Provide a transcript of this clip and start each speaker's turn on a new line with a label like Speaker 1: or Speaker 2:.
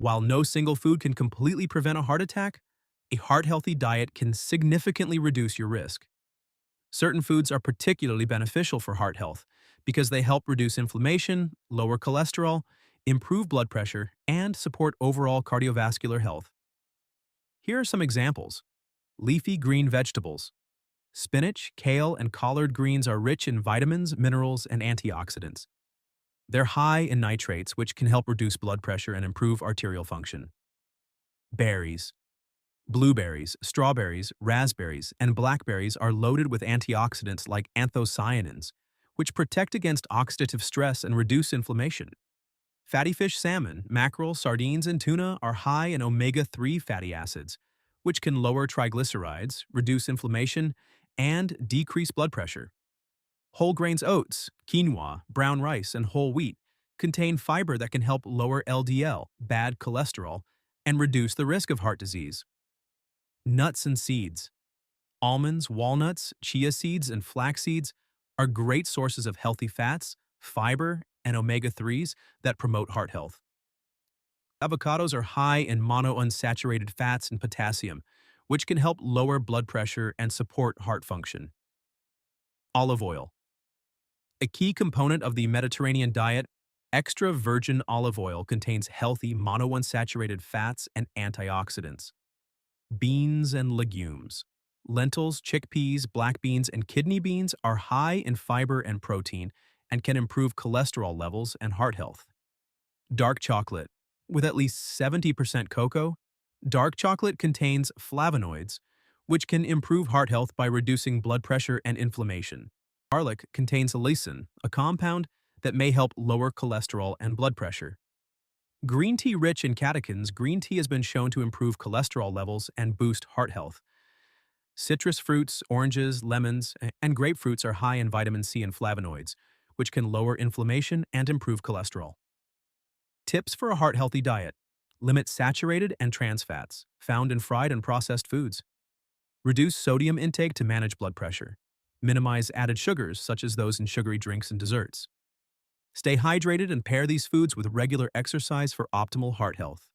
Speaker 1: While no single food can completely prevent a heart attack, a heart-healthy diet can significantly reduce your risk. Certain foods are particularly beneficial for heart health because they help reduce inflammation, lower cholesterol, improve blood pressure, and support overall cardiovascular health. Here are some examples. Leafy green vegetables. Spinach, kale, and collard greens are rich in vitamins, minerals, and antioxidants. They're high in nitrates, which can help reduce blood pressure and improve arterial function. Berries. Blueberries, strawberries, raspberries, and blackberries are loaded with antioxidants like anthocyanins, which protect against oxidative stress and reduce inflammation. Fatty fish salmon, mackerel, sardines, and tuna are high in omega-3 fatty acids, which can lower triglycerides, reduce inflammation, and decrease blood pressure. Whole grains oats, quinoa, brown rice, and whole wheat contain fiber that can help lower LDL, bad cholesterol, and reduce the risk of heart disease. Nuts and seeds. Almonds, walnuts, chia seeds, and flax seeds are great sources of healthy fats, fiber, and omega-3s that promote heart health. Avocados are high in monounsaturated fats and potassium, which can help lower blood pressure and support heart function. Olive oil. A key component of the Mediterranean diet, extra virgin olive oil contains healthy monounsaturated fats and antioxidants. Beans and legumes. Lentils, chickpeas, black beans, and kidney beans are high in fiber and protein and can improve cholesterol levels and heart health. Dark chocolate. With at least 70% cocoa, dark chocolate contains flavonoids, which can improve heart health by reducing blood pressure and inflammation. Garlic contains allicin, a compound that may help lower cholesterol and blood pressure. Green tea rich in catechins, green tea has been shown to improve cholesterol levels and boost heart health. Citrus fruits, oranges, lemons, and grapefruits are high in vitamin C and flavonoids, which can lower inflammation and improve cholesterol. Tips for a heart-healthy diet. Limit saturated and trans fats, found in fried and processed foods. Reduce sodium intake to manage blood pressure. Minimize added sugars, such as those in sugary drinks and desserts. Stay hydrated and pair these foods with regular exercise for optimal heart health.